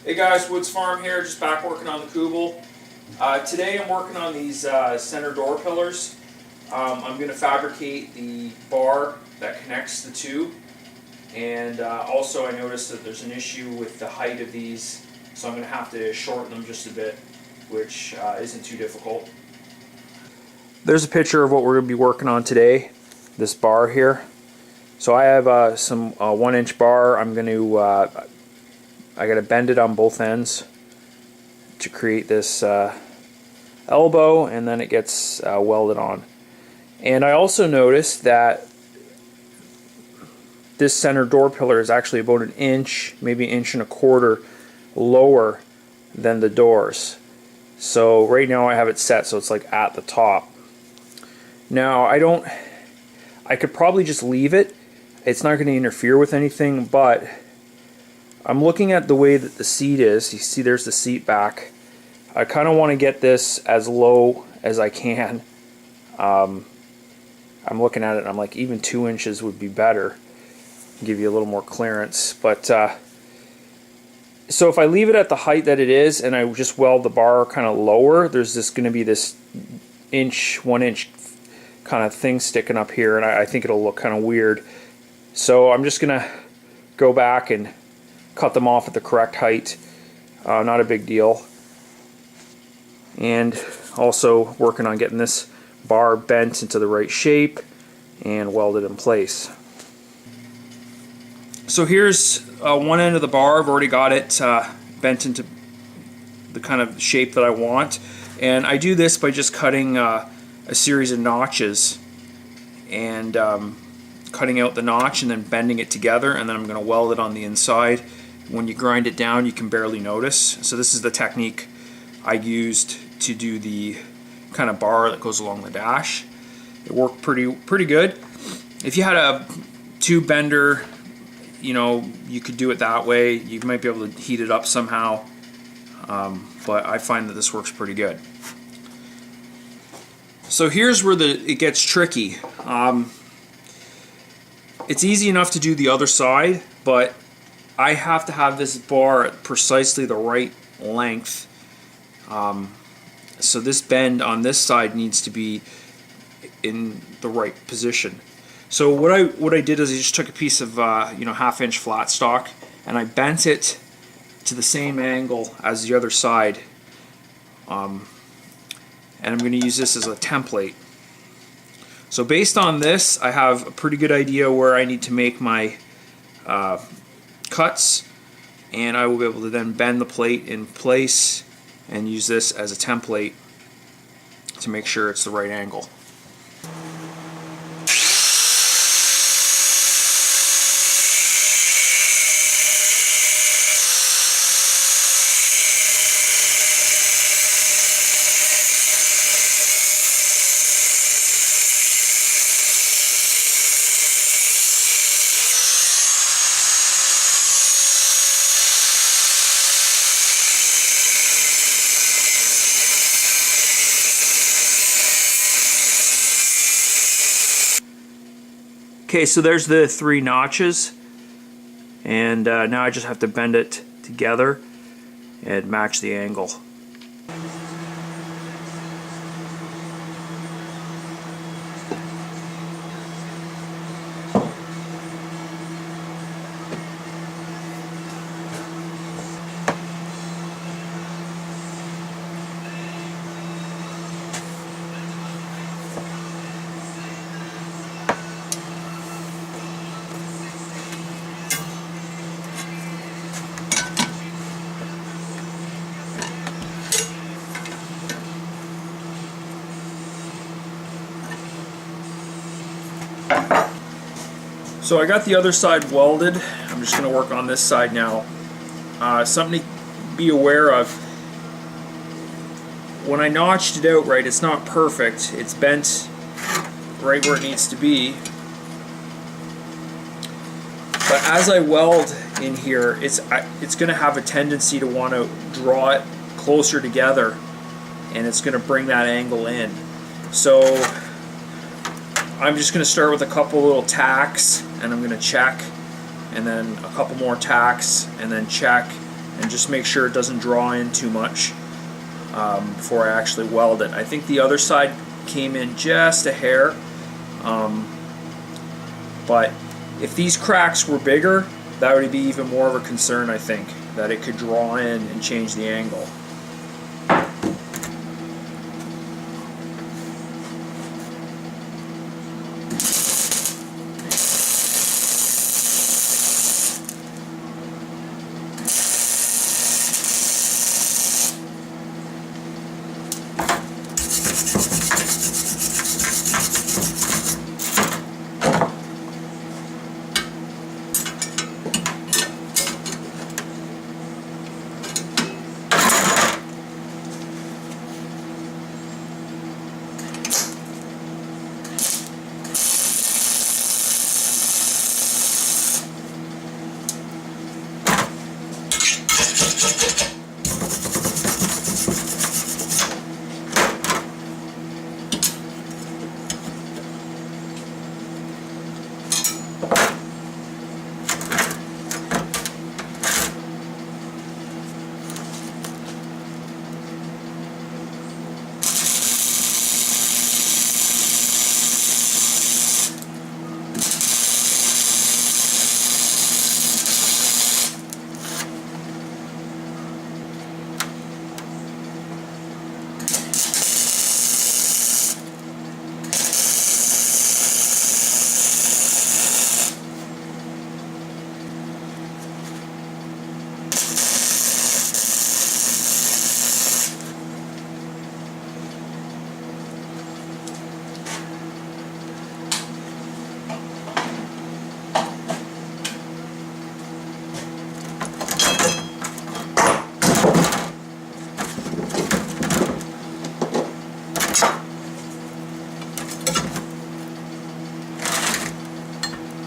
Hey guys, Woods Farm here, just back working on the Kubel. Today I'm working on these center door pillars. I'm going to fabricate the bar that connects the two, and also I noticed that there's an issue with the height of these, so I'm going to have to shorten them just a bit, which isn't too difficult. There's a picture of what we're going to be working on today, this bar here. So I have some 1-inch bar. I'm going to I got to bend it on both ends to create this elbow, and then it gets welded on. And I also noticed that this center door pillar is actually about 1 inch, maybe 1.25 inches lower than the doors. So right now I have it set so it's like at the top. Now I could probably just leave it. It's not going to interfere with anything, but I'm looking at the way that the seat is. You see there's the seat back. I kind of want to get this as low as I can. I'm looking at it and I'm like, even 2 inches would be better. Give you a little more clearance. But so if I leave it at the height that it is and I just weld the bar kind of lower, there's just going to be this 1 inch kind of thing sticking up here, and I think it'll look kind of weird. So I'm just going to go back and cut them off at the correct height. Not a big deal. And also working on getting this bar bent into the right shape and welded in place. So here's one end of the bar. I've already got it bent into the kind of shape that I want, and I do this by just cutting a series of notches and cutting out the notch and then bending it together, and then I'm going to weld it on the inside. When you grind it down, you can barely notice. So this is the technique I used to do the kind of bar that goes along the dash. It worked pretty good. If you had a tube bender, you know, you could do it that way. You might be able to heat it up somehow, but I find that this works pretty good. So here's where it gets tricky. It's easy enough to do the other side, but I have to have this bar at precisely the right length. So this bend on this side needs to be in the right position. So what I did is I just took a piece of 1/2-inch flat stock and I bent it to the same angle as the other side. And I'm going to use this as a template. So based on this, I have a pretty good idea where I need to make my cuts, and I will be able to then bend the plate in place and use this as a template to make sure it's the right angle. Okay, so there's the 3 notches, and now I just have to bend it together and match the angle. So I got the other side welded. I'm just going to work on this side now. Something to be aware of. When I notched it out right, it's not perfect. It's bent right where it needs to be. But as I weld in here, it's going to have a tendency to want to draw it closer together, and it's going to bring that angle in. So I'm just going to start with a couple little tacks, and I'm going to check, and then a couple more tacks, and then check, and just make sure it doesn't draw in too much before I actually weld it. I think the other side came in just a hair, but if these cracks were bigger, that would be even more of a concern, I think, that it could draw in and change the angle.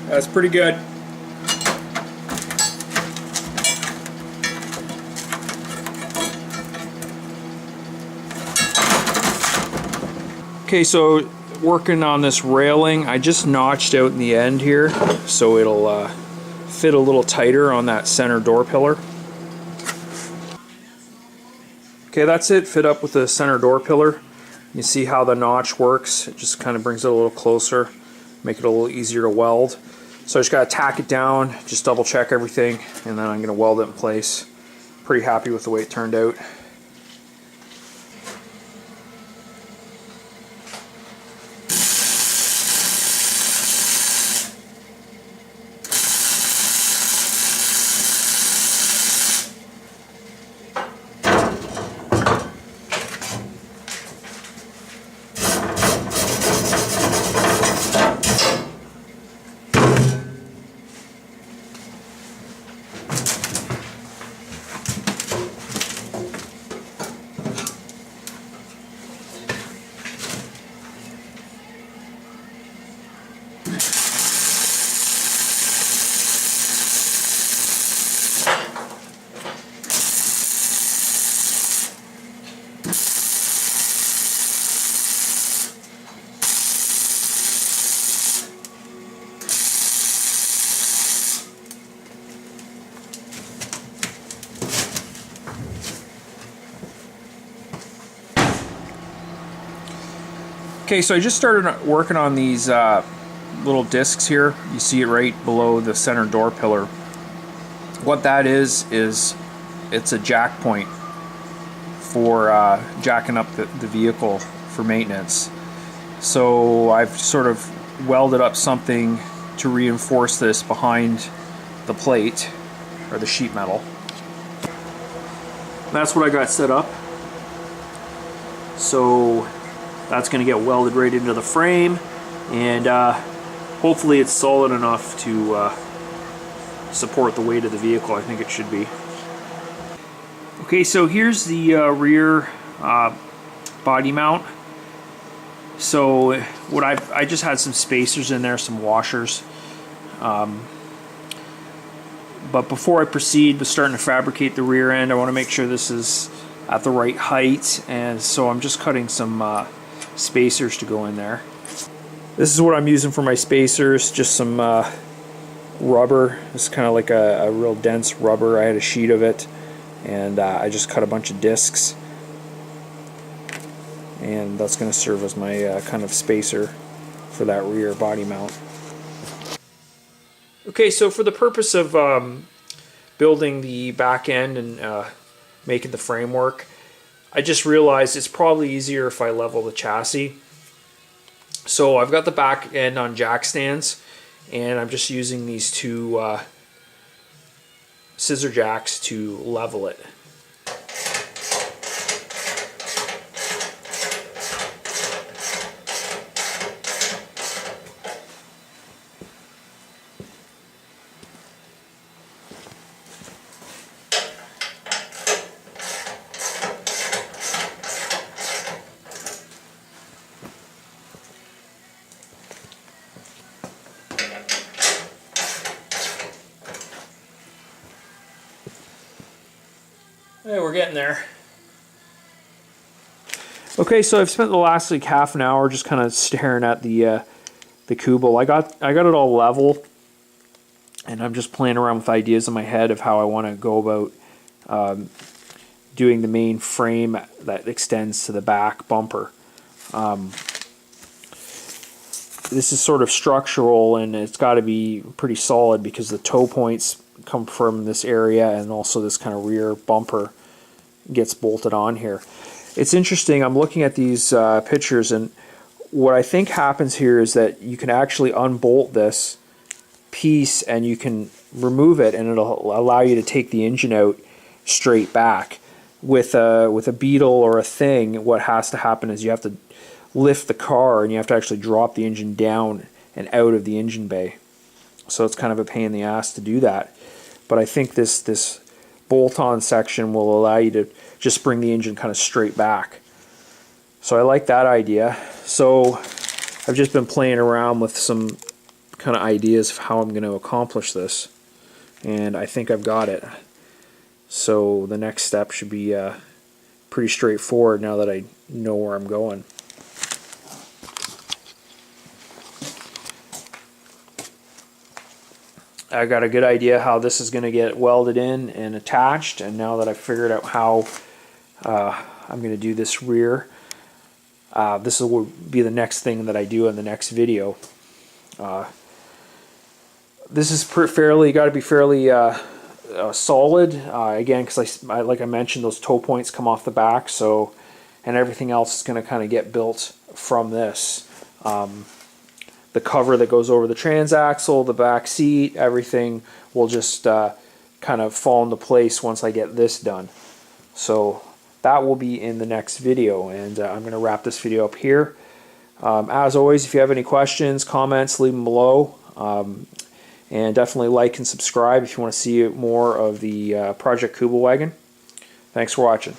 That's pretty good. Okay, so working on this railing, I just notched out in the end here so it'll fit a little tighter on that center door pillar. Okay, that's it, fit up with the center door pillar. You see how the notch works, it just kind of brings it a little closer, make it a little easier to weld. So I just got to tack it down, just double check everything, and then I'm going to weld it in place. Pretty happy with the way it turned out. Okay, so I just started working on these little discs here. You see it right below the center door pillar. What that is it's a jack point for jacking up the vehicle for maintenance. So I've sort of welded up something to reinforce this behind the plate, or the sheet metal. That's what I got set up. So that's going to get welded right into the frame, and hopefully it's solid enough to support the weight of the vehicle. I think it should be. Okay, so here's the rear body mount. So what I just had some spacers in there, some washers. But before I proceed with starting to fabricate the rear end, I want to make sure this is at the right height, and so I'm just cutting some spacers to go in there. This is what I'm using for my spacers, just some rubber. It's kind of like a real dense rubber. I had a sheet of it, and I just cut a bunch of discs, and that's going to serve as my kind of spacer for that rear body mount. Okay, so for the purpose of building the back end and making the framework, I just realized it's probably easier if I level the chassis. So I've got the back end on jack stands, and I'm just using these two scissor jacks to level it. Hey, we're getting there. Okay, so I've spent the last like half an hour just kind of staring at the Kubel. I got it all level, and I'm just playing around with ideas in my head of how I want to go about doing the main frame that extends to the back bumper. This is sort of structural, and it's got to be pretty solid because the toe points come from this area, and also this kind of rear bumper gets bolted on here. It's interesting, I'm looking at these pictures, and what I think happens here is that you can actually unbolt this piece and you can remove it, and it'll allow you to take the engine out straight back. With a Beetle or a Thing, what has to happen is you have to lift the car and you have to actually drop the engine down and out of the engine bay. So it's kind of a pain in the ass to do that. But I think this bolt-on section will allow you to just bring the engine kind of straight back. So I like that idea. So I've just been playing around with some kind of ideas of how I'm going to accomplish this, and I think I've got it. So the next step should be pretty straightforward now that I know where I'm going. I got a good idea how this is going to get welded in and attached, and now that I've figured out how I'm going to do this rear, this will be the next thing that I do in the next video. This is fairly got to be fairly solid, again, because like I mentioned, those toe points come off the back, so, and everything else is going to kind of get built from this. The cover that goes over the transaxle, the back seat, everything will just kind of fall into place once I get this done. So that will be in the next video, and I'm going to wrap this video up here. As always, if you have any questions, comments, leave them below. And definitely like and subscribe if you want to see more of the Project Kubelwagen. Thanks for watching.